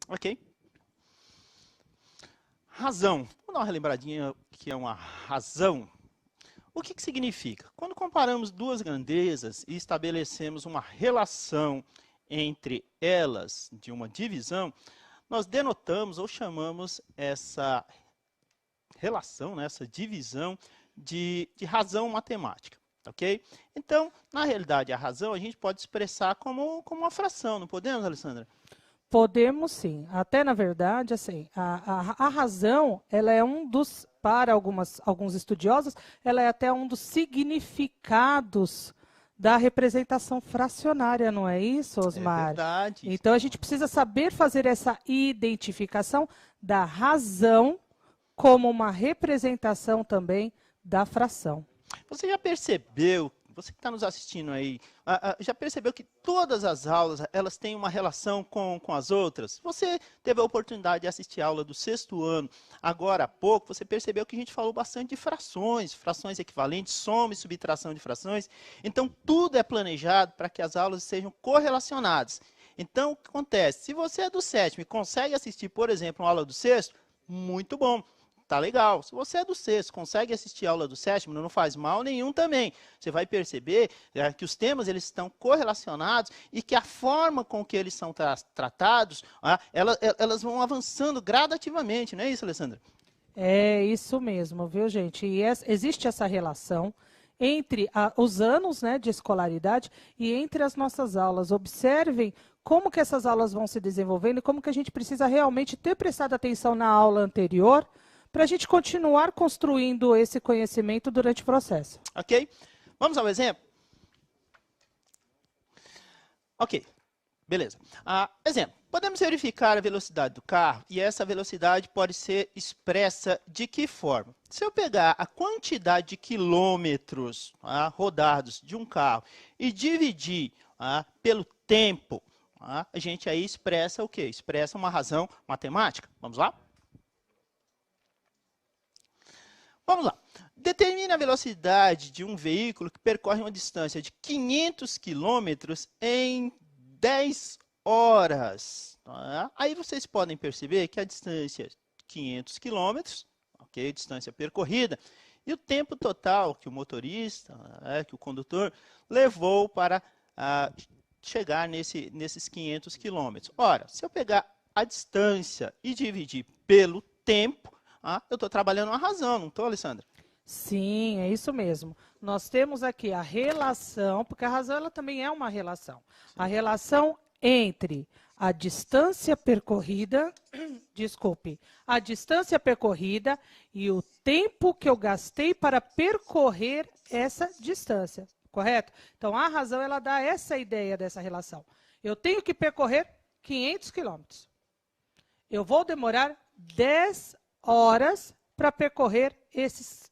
Ok? Razão. Vamos dar uma relembradinha que é uma razão. O que significa? Quando comparamos duas grandezas e estabelecemos uma relação entre elas de uma divisão, nós denotamos ou chamamos essa relação, né, essa divisão de razão matemática. Ok? Então, na realidade, a razão a gente pode expressar como uma fração, não podemos, Alessandra? Podemos sim. Até na verdade, assim, a razão, ela é um dos, para alguns estudiosos, ela é até um dos significados da representação fracionária, não é isso, É Osmar? verdade. Então a gente precisa saber fazer essa identificação da razão como uma representação também da fração. Você já percebeu, você que está nos assistindo aí, já percebeu que todas as aulas elas têm uma relação com as outras? Você teve a oportunidade de assistir a aula do sexto ano, agora há pouco, você percebeu que a gente falou bastante de frações, frações equivalentes, soma e subtração de frações. Então, tudo é planejado para que as aulas sejam correlacionadas. Então, o que acontece? Se você é do sétimo e consegue assistir, por exemplo, uma aula do sexto, muito bom. Tá legal. Se você é do sexto, consegue assistir a aula do sétimo, não faz mal nenhum também. Você vai perceber que os temas eles estão correlacionados e que a forma com que eles são tratados, elas vão avançando gradativamente, não é isso, Alessandra? É isso mesmo, viu, gente? E existe essa relação entre os anos, né, de escolaridade e entre as nossas aulas. Observem como que essas aulas vão se desenvolvendo e como que a gente precisa realmente ter prestado atenção na aula anterior para a gente continuar construindo esse conhecimento durante o processo. Ok? Vamos ao exemplo? Ok, beleza. Exemplo, podemos verificar a velocidade do carro e essa velocidade pode ser expressa de que forma? Se eu pegar a quantidade de quilômetros rodados de um carro e dividir pelo tempo, a gente aí expressa o quê? Expressa uma razão matemática. Vamos lá? Vamos lá. Determine a velocidade de um veículo que percorre uma distância de 500 quilômetros em 10 horas. Tá? Aí vocês podem perceber que a distância de 500 quilômetros, ok, distância percorrida, e o tempo total que o motorista, que o condutor, levou para chegar nesses 500 quilômetros. Ora, se eu pegar a distância e dividir pelo tempo, eu estou trabalhando uma razão, não estou, Alessandra? Sim, é isso mesmo. Nós temos aqui a relação, porque a razão ela também é uma relação. Sim. A relação entre a distância percorrida, desculpe, a distância percorrida e o tempo que eu gastei para percorrer essa distância, correto? Então, a razão ela dá essa ideia dessa relação. Eu tenho que percorrer 500 quilômetros. Eu vou demorar 10 horas para percorrer esses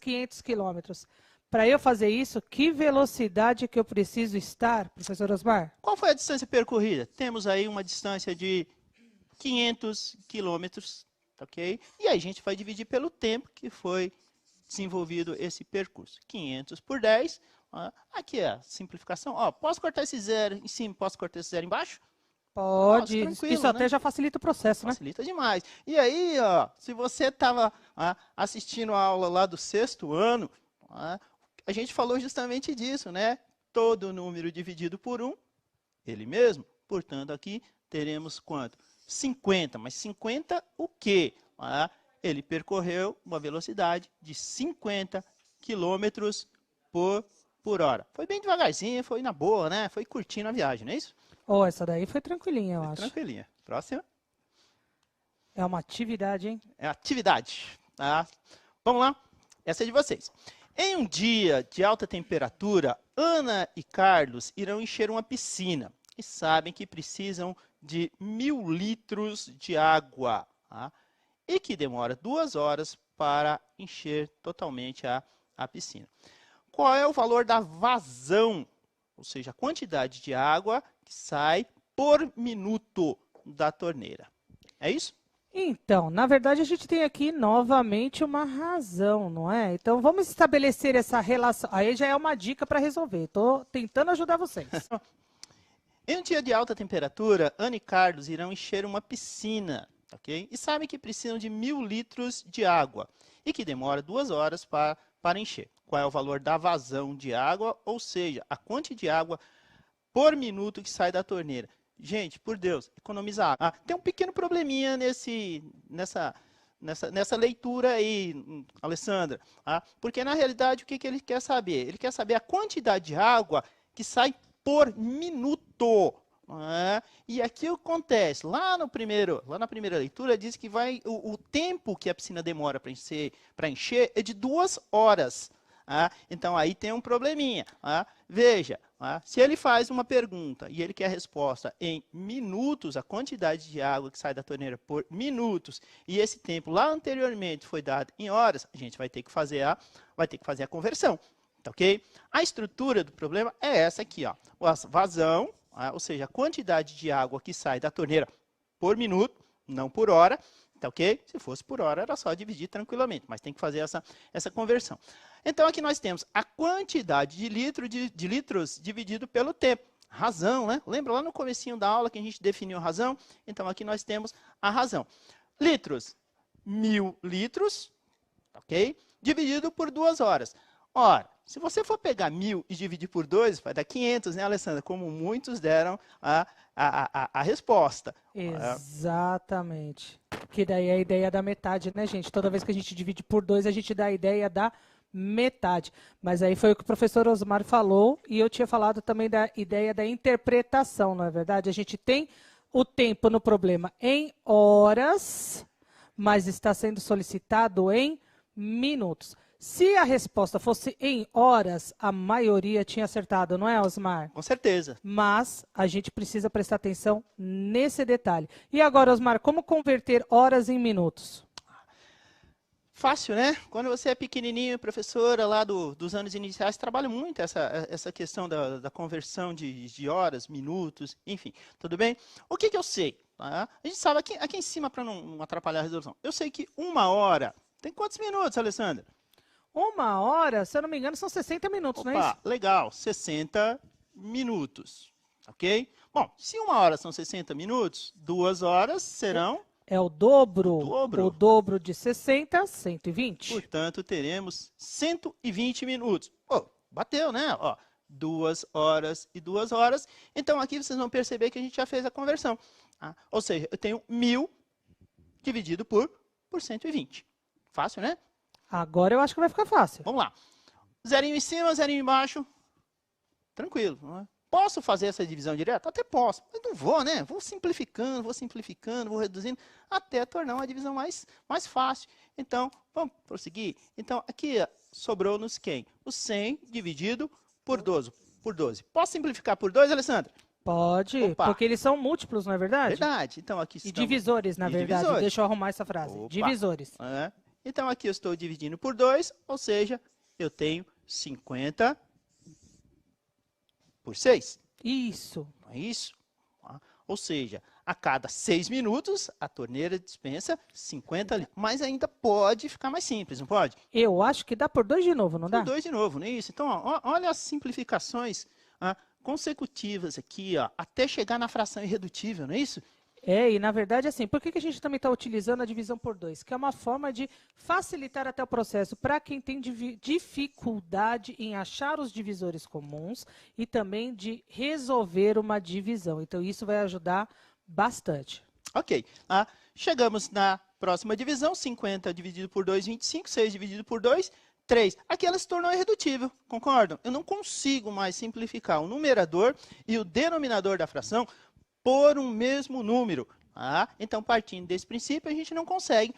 500 quilômetros. Para eu fazer isso, que velocidade que eu preciso estar, professor Osmar? Qual foi a distância percorrida? Temos aí uma distância de 500 quilômetros, ok? E aí a gente vai dividir pelo tempo que foi desenvolvido esse percurso. 500 por 10, aqui é a simplificação. Posso cortar esse zero em cima, posso cortar esse zero embaixo? Pode, Tranquilo, isso até né? já facilita o processo, né? Facilita demais. E aí, se você estava assistindo a aula lá do sexto ano, a gente falou justamente disso, né? Todo número dividido por 1, ele mesmo. Portanto, aqui teremos quanto? 50. Mas 50 o quê? Ele percorreu uma velocidade de 50 quilômetros por hora. Foi bem devagarzinho, foi na boa, né? Foi curtindo a viagem, não é isso? Oh, essa daí foi tranquilinha, eu Foi acho. tranquilinha. Próxima. É uma atividade, hein? É atividade. Tá? Vamos lá? Essa é de vocês. Em um dia de alta temperatura, Ana e Carlos irão encher uma piscina e sabem que precisam de 1000 litros de água, e que demora 2 horas para encher totalmente a piscina. Qual é o valor da vazão, ou seja, a quantidade de água que sai por minuto da torneira? É isso? Então, na verdade, a gente tem aqui novamente uma razão, não é? Então, vamos estabelecer essa relação. Aí já é uma dica para resolver. Estou tentando ajudar vocês. Em um dia de alta temperatura, Ana e Carlos irão encher uma piscina, ok? E sabem que precisam de 1.000 litros de água e que demora 2 horas para encher. Qual é o valor da vazão de água, ou seja, a quantidade de água por minuto que sai da torneira? Gente, por Deus, economiza água. Tem um pequeno probleminha nessa leitura aí, Alessandra. Porque, na realidade, o que ele quer saber? Ele quer saber a quantidade de água que sai por minuto. E aqui o que acontece? Lá na primeira leitura, diz que o tempo que a piscina demora para encher é de 2 horas. Então, aí tem um probleminha. Veja, se ele faz uma pergunta e ele quer a resposta em minutos, a quantidade de água que sai da torneira por minutos, e esse tempo lá anteriormente foi dado em horas, a gente vai ter que fazer a conversão. Tá, ok? A estrutura do problema é essa aqui, ó. A vazão, ou seja, a quantidade de água que sai da torneira por minuto, não por hora. Tá, ok? Se fosse por hora, era só dividir tranquilamente, mas tem que fazer essa conversão. Então, aqui nós temos a quantidade de litros dividido pelo tempo. Razão, né? Lembra lá no comecinho da aula que a gente definiu a razão? Então, aqui nós temos a razão. Litros, 1.000 litros, ok? Dividido por 2 horas. Ora, se você for pegar 1.000 e dividir por 2, vai dar 500, né, Alessandra? Como muitos deram a resposta. Exatamente. Que daí é a ideia da metade, né, gente? Toda vez que a gente divide por 2, a gente dá a ideia da metade. Mas aí foi o que o professor Osmar falou, e eu tinha falado também da ideia da interpretação, não é verdade? A gente tem o tempo no problema em horas, mas está sendo solicitado em minutos. Se a resposta fosse em horas, a maioria tinha acertado, não é, Osmar? Com certeza. Mas a gente precisa prestar atenção nesse detalhe. E agora, Osmar, como converter horas em minutos? Fácil, né? Quando você é pequenininho, professora lá dos anos iniciais, trabalha muito essa questão da conversão de horas, minutos, enfim. Tudo bem? O que eu sei? A gente sabe aqui em cima, para não atrapalhar a resolução, eu sei que 1 hora tem quantos minutos, Alessandra? 1 hora, se eu não me engano, são 60 minutos, não é isso? Legal, 60 minutos, ok? Bom, se 1 hora são 60 minutos, 2 horas serão... É o dobro. O dobro de 60, 120. Portanto, teremos 120 minutos. Bateu, né? 2 horas e 2 horas. Então, aqui vocês vão perceber que a gente já fez a conversão. Ou seja, eu tenho 1.000 dividido por 120. Fácil, né? Agora eu acho que vai ficar fácil. Vamos lá. Zerinho em cima, zerinho embaixo. Tranquilo, não é? Posso fazer essa divisão direta? Até posso, mas não vou, né? Vou simplificando, vou reduzindo, até tornar uma divisão mais fácil. Então, vamos prosseguir? Então, aqui sobrou-nos quem? O 100 dividido por 12. Posso simplificar por 2, Alessandra? Pode, porque eles são múltiplos, não é verdade? Verdade. Então, aqui estamos... E divisores, na verdade. Divisores. Deixa eu arrumar essa frase. Divisores. Então, aqui eu estou dividindo por 2, ou seja, eu tenho 50 por 6. Isso. Não é isso? Ou seja, a cada 6 minutos, a torneira dispensa 50 litros. Mas ainda pode ficar mais simples, não pode? Eu acho que dá por 2 de novo, não dá? Por 2 de novo, não é isso? Então, olha as simplificações consecutivas aqui, até chegar na fração irredutível, não é isso? E na verdade, assim, por que a gente também está utilizando a divisão por 2? Que é uma forma de facilitar até o processo para quem tem dificuldade em achar os divisores comuns e também de resolver uma divisão. Então, isso vai ajudar bastante. Ok. Chegamos na próxima divisão, 50 dividido por 2, 25, 6 dividido por 2, 3. Aqui ela se tornou irredutível, concordam? Eu não consigo mais simplificar o numerador e o denominador da fração por um mesmo número. Então, partindo desse princípio, a gente não consegue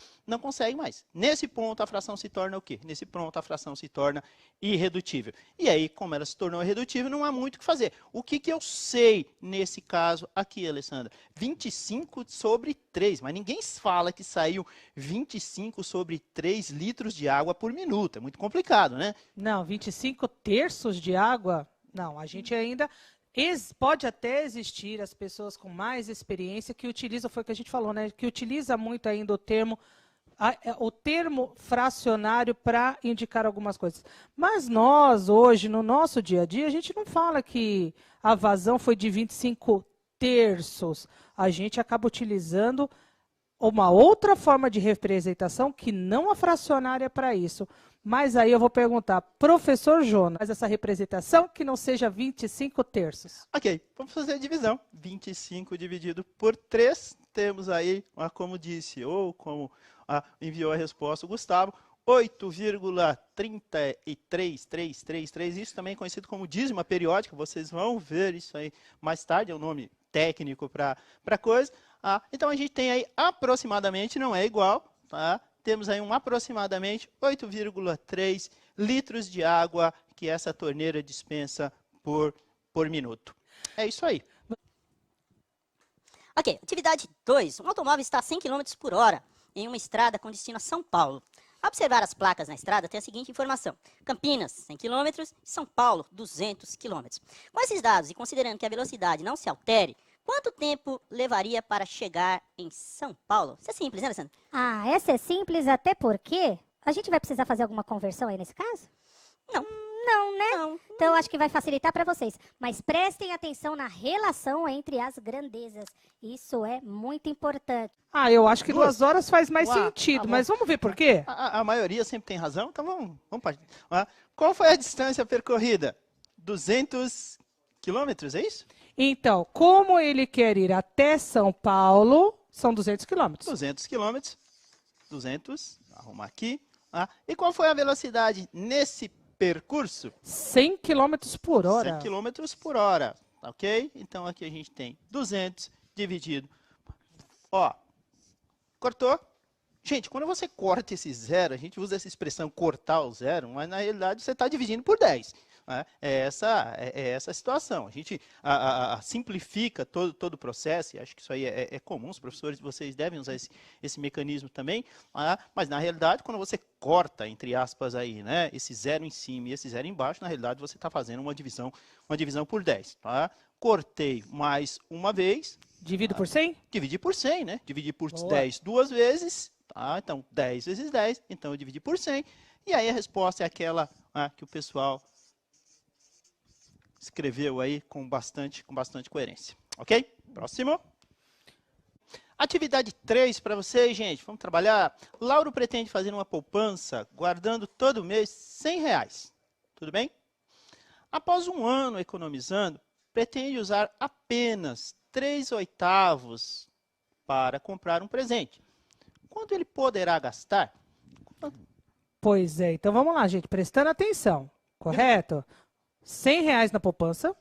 mais. Nesse ponto, a fração se torna o quê? Nesse ponto, a fração se torna irredutível. E aí, como ela se tornou irredutível, não há muito o que fazer. O que eu sei nesse caso aqui, Alessandra? 25 sobre 3, mas ninguém fala que saiu 25 sobre 3 litros de água por minuto. É muito complicado, né? Não, 25 terços de água? Não, a gente ainda... Pode até existir as pessoas com mais experiência que utilizam, foi o que a gente falou, né? Que utiliza muito ainda o termo o termo fracionário para indicar algumas coisas. Mas nós, hoje, no nosso dia a dia, a gente não fala que a vazão foi de 25 terços. A gente acaba utilizando uma outra forma de representação que não a fracionária para isso. Mas aí eu vou perguntar, professor Jonas, faz essa representação que não seja 25 terços. Ok, vamos fazer a divisão. 25 dividido por 3, temos aí, como disse, ou como enviou a resposta o Gustavo, 8,33333, isso também é conhecido como dízima periódica, vocês vão ver isso aí mais tarde, é um nome técnico para coisa. Então a gente tem aí aproximadamente, não é igual, tá? Temos aí aproximadamente 8,3 litros de água que essa torneira dispensa por minuto. É isso aí. Ok, atividade 2. Um automóvel está a 100 km por hora em uma estrada com destino a São Paulo. Ao observar as placas na estrada, tem a seguinte informação. Campinas, 100 km, São Paulo, 200 km. Com esses dados e considerando que a velocidade não se altere, quanto tempo levaria para chegar em São Paulo? Isso é simples, né, Alessandra? Essa é simples até porque a gente vai precisar fazer alguma conversão aí nesse caso? Não. Não, né? Não. Então eu acho que vai facilitar para vocês. Mas prestem atenção na relação entre as grandezas. Isso é muito importante. Eu acho que 2 horas faz mais sentido, mas vamos ver por quê? A maioria sempre tem razão, então vamos partir. Qual foi a distância percorrida? 200 quilômetros, é isso? Então, como ele quer ir até São Paulo, são 200 quilômetros. 200 quilômetros, 200, arrumar aqui. E qual foi a velocidade nesse percurso? 100 quilômetros por hora. 100 quilômetros por hora, ok? Então aqui a gente tem 200 dividido. Cortou? Gente, quando você corta esse zero, a gente usa essa expressão cortar o zero, mas na realidade você está dividindo por 10. Né? É essa a situação. A gente simplifica todo o processo, e acho que isso aí é comum, os professores, vocês devem usar esse mecanismo também, mas na realidade, quando você corta, entre aspas, aí, né, esse zero em cima e esse zero embaixo, na realidade você está fazendo uma divisão por 10. Tá? Cortei mais uma vez. Divido por 100? Dividir por 100, né? Dividir por Boa. 10 duas vezes. Tá? Então, 10 vezes 10, então eu dividi por 100. E aí a resposta é aquela que o pessoal escreveu aí com bastante coerência. Ok? Próximo. Atividade 3 para vocês, gente. Vamos trabalhar. Lauro pretende fazer uma poupança guardando todo mês R$100. Tudo bem? Após um ano economizando, pretende usar apenas 3/8 para comprar um presente. Quanto ele poderá gastar? Pois é, então vamos lá, gente, prestando atenção, correto? R$100 na poupança,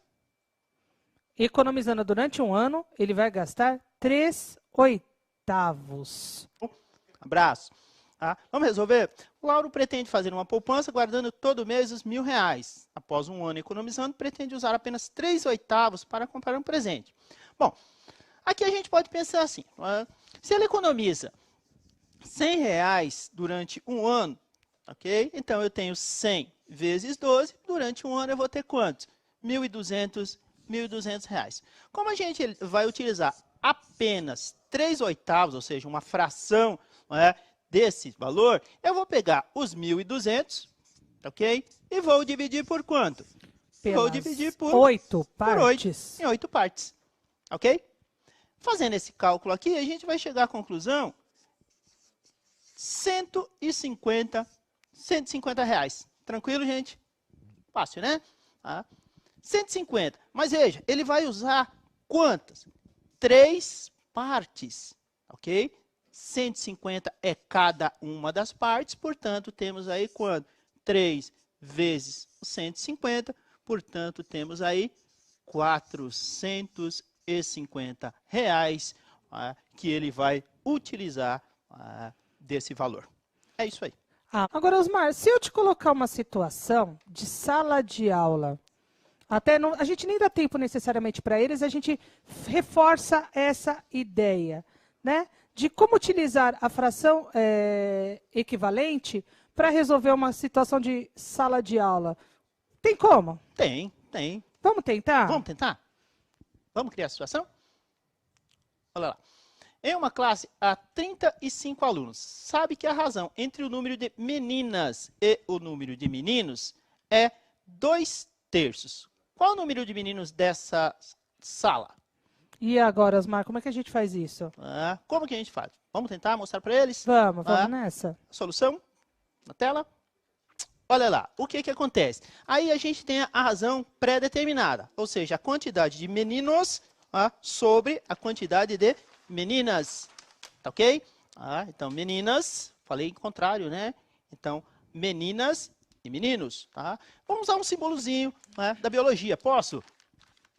economizando durante um ano, ele vai gastar 3/8. Abraço. Vamos resolver? O Lauro pretende fazer uma poupança guardando todo mês os R$1.000. Após um ano economizando, pretende usar apenas 3/8 para comprar um presente. Bom, aqui a gente pode pensar assim, se ele economiza R$100 durante um ano, ok? Então eu tenho 100 vezes 12, durante um ano eu vou ter quantos? R$1.200. Como a gente vai utilizar apenas 3/8, ou seja, uma fração desse valor, eu vou pegar os 1.200, ok? E vou dividir por quanto? Vou dividir por 8 partes. Em 8 partes, ok? Fazendo esse cálculo aqui, a gente vai chegar à conclusão R$150. Tranquilo, gente? Fácil, né? 150. Mas veja, ele vai usar quantas? 3 partes, ok? 150 é cada uma das partes, portanto, temos aí quanto? 3 vezes 150, portanto, temos aí R$450 que ele vai utilizar desse valor. É isso aí. Agora, Osmar, se eu te colocar uma situação de sala de aula, até não, a gente nem dá tempo necessariamente para eles, a gente reforça essa ideia, né? De como utilizar a fração equivalente para resolver uma situação de sala de aula. Tem como? Tem. Vamos tentar? Vamos tentar? Vamos criar a situação? Olha lá. Em uma classe há 35 alunos. Sabe que a razão entre o número de meninas e o número de meninos é 2/3. Qual o número de meninos dessa sala? E agora, Osmar, como é que a gente faz isso? Como que a gente faz? Vamos tentar mostrar para eles? Vamos nessa. Solução na tela. Olha lá, o que acontece? Aí a gente tem a razão pré-determinada, ou seja, a quantidade de meninos sobre a quantidade de meninas, tá ok? Então, meninas, falei em contrário, né? Então, meninas e meninos, tá? Vamos usar um símbolozinho da biologia, posso?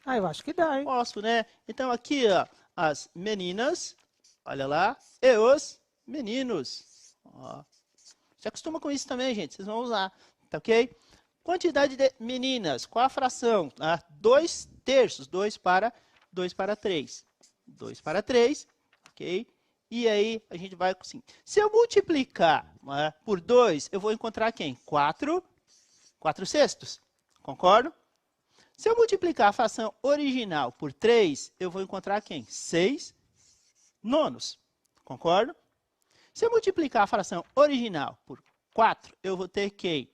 Eu acho que dá, hein? Posso, né? Então, aqui, ó, as meninas, olha lá, e os meninos. Ó. Se acostuma com isso também, gente, vocês vão usar, tá ok? Quantidade de meninas, qual a fração? 2/3, 2 para 3. 2 para 3, ok? E aí, a gente vai assim. Se eu multiplicar por 2, eu vou encontrar quem? 4/6, concordo? Se eu multiplicar a fração original por 3, eu vou encontrar quem? 6/9, concordo? Se eu multiplicar a fração original por 4, eu vou ter quem?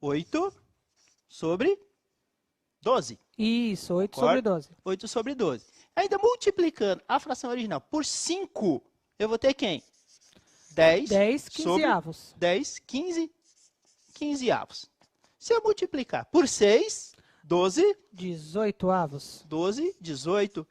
8/12. Isso, 8/12. 8/12. Ainda multiplicando a fração original por 5, eu vou ter quem? 10 15avos. 10, 15avos. Se eu multiplicar por 6, 12, 18avos. 12, 18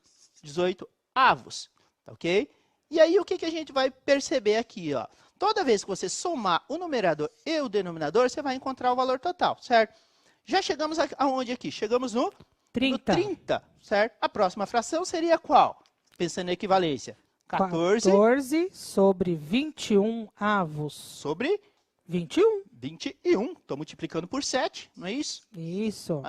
avos, tá ok? E aí, o que a gente vai perceber aqui, ó? Toda vez que você somar o numerador e o denominador, você vai encontrar o valor total, certo? Já chegamos aonde aqui? Chegamos no 30. No 30, certo? A próxima fração seria qual? Pensando em equivalência. 14 sobre 21 avos. Sobre 21. 21. Estou multiplicando por 7, não é isso? Isso.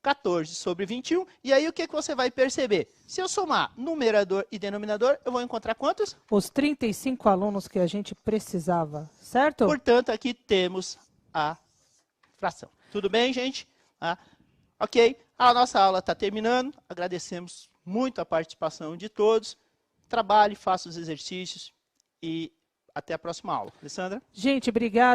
14 sobre 21. E aí, o que você vai perceber? Se eu somar numerador e denominador, eu vou encontrar quantos? Os 35 alunos que a gente precisava, certo? Portanto, aqui temos a fração. Tudo bem, gente? Ok? A nossa aula está terminando. Agradecemos muito a participação de todos. Trabalhe, faça os exercícios e até a próxima aula. Alessandra? Gente, obrigada.